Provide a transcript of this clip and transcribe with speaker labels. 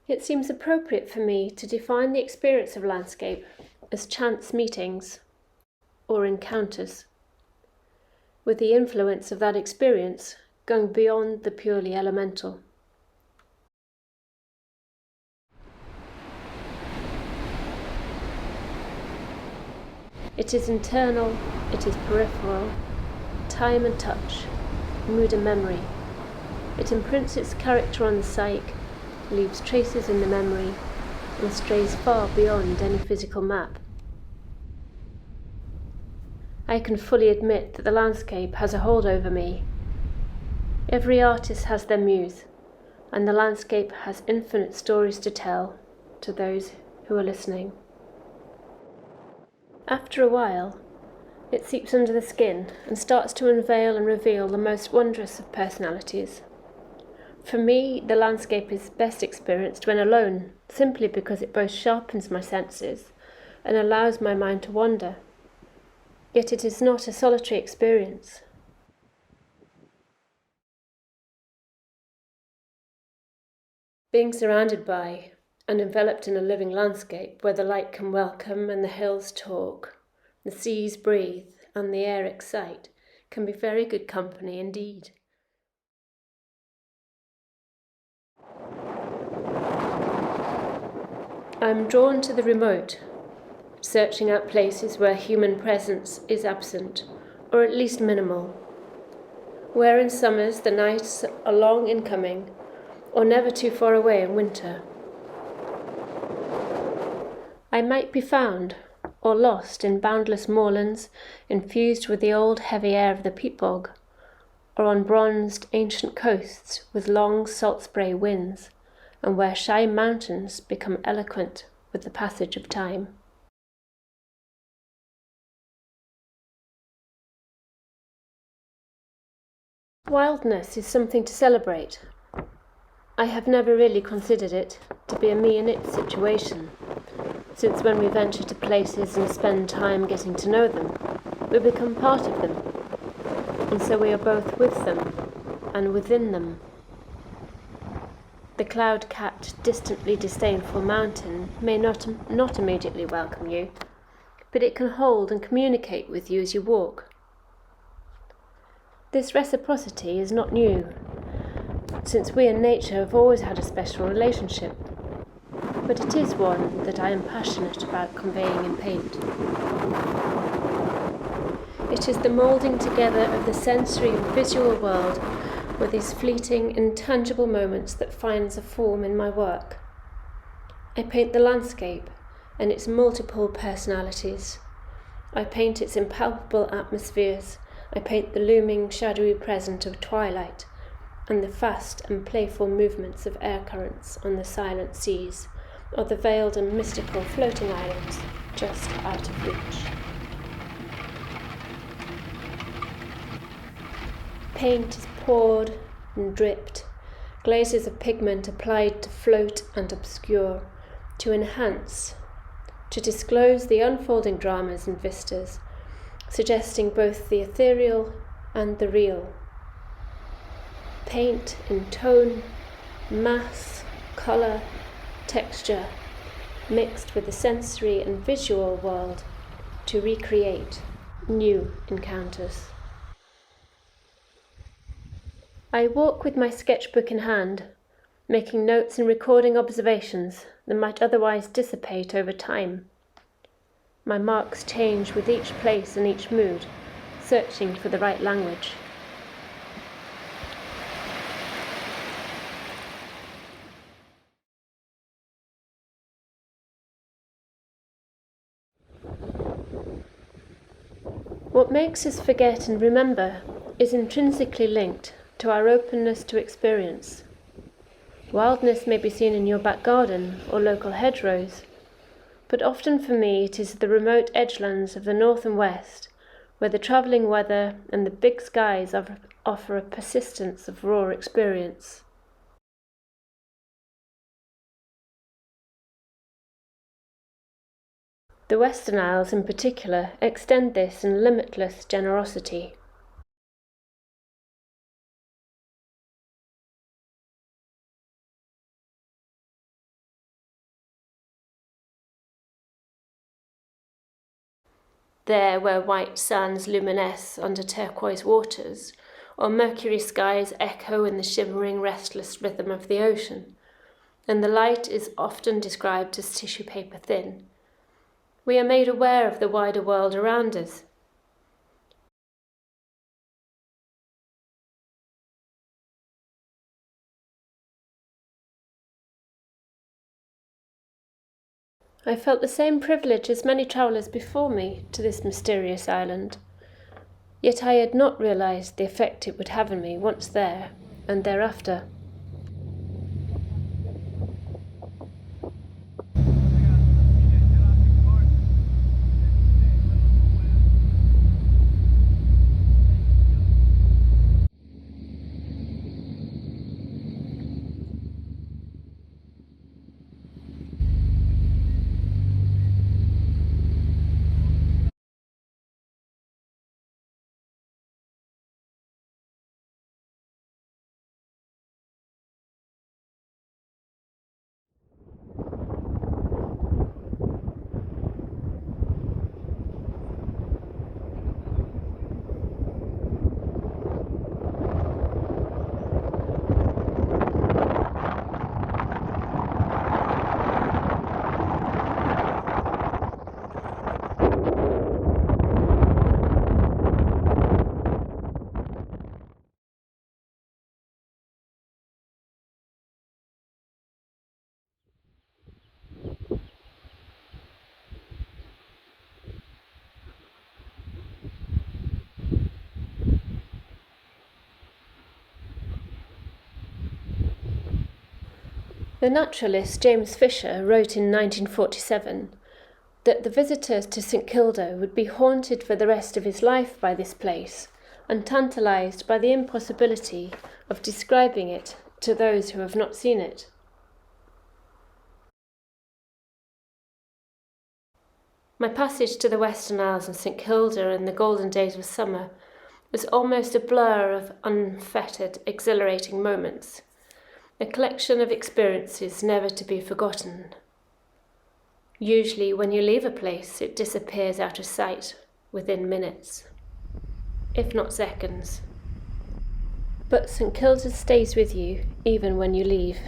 Speaker 1: It seems appropriate for me to define the experience of landscape as chance meetings or encounters, with the influence of that experience going beyond the purely elemental. It is internal, it is peripheral, time and touch, mood and memory. It imprints its character on the psyche, leaves traces in the memory, and strays far beyond any physical map. I can fully admit that the landscape has a hold over me. Every artist has their muse, and the landscape has infinite stories to tell to those who are listening. After a while, it seeps under the skin and starts to unveil and reveal the most wondrous of personalities. For me, the landscape is best experienced when alone, simply because it both sharpens my senses and allows my mind to wander. Yet it is not a solitary experience. Being surrounded by and enveloped in a living landscape where the light can welcome and the hills talk, the seas breathe and the air excite can be very good company indeed. I am drawn to the remote, searching out places where human presence is absent, or at least minimal, where in summers the nights are long in coming, or never too far away in winter. I might be found or lost in boundless moorlands infused with the old heavy air of the peat bog, or on bronzed ancient coasts with long salt spray winds, and where shy mountains become eloquent with the passage of time. Wildness is something to celebrate. I have never really considered it to be a me and it situation, since when we venture to places and spend time getting to know them, we become part of them, and so we are both with them and within them. The cloud-capped, distantly disdainful mountain may not immediately welcome you, but it can hold and communicate with you as you walk. This reciprocity is not new, since we and nature have always had a special relationship, but it is one that I am passionate about conveying in paint. It is the moulding together of the sensory and visual world with these fleeting, intangible moments that finds a form in my work. I paint the landscape and its multiple personalities. I paint its impalpable atmospheres. I paint the looming, shadowy present of twilight and the fast and playful movements of air currents on the silent seas, or the veiled and mystical floating islands just out of reach. Paint is poured and dripped, glazes of pigment applied to float and obscure, to enhance, to disclose the unfolding dramas and vistas, suggesting both the ethereal and the real. Paint in tone, mass, colour, texture, mixed with the sensory and visual world to recreate new encounters. I walk with my sketchbook in hand, making notes and recording observations that might otherwise dissipate over time. My marks change with each place and each mood, searching for the right language. What makes us forget and remember is intrinsically linked to our openness to experience. Wildness may be seen in your back garden or local hedgerows, but often for me it is the remote edgelands of the north and west, where the travelling weather and the big skies offer a persistence of raw experience. The Western Isles in particular extend this in limitless generosity. there where white sands luminesce under turquoise waters, or mercury skies echo in the shimmering, restless rhythm of the ocean, and the light is often described as tissue paper thin. We are made aware of the wider world around us. I felt the same privilege as many travellers before me to this mysterious island, yet I had not realised the effect it would have on me once there and thereafter. The naturalist James Fisher wrote in 1947 that the visitor to St Kilda would be haunted for the rest of his life by this place and tantalised by the impossibility of describing it to those who have not seen it. My passage to the Western Isles and St Kilda in the golden days of summer was almost a blur of unfettered, exhilarating moments, a collection of experiences never to be forgotten. Usually when you leave a place, it disappears out of sight within minutes, if not seconds. But St Kilda stays with you even when you leave.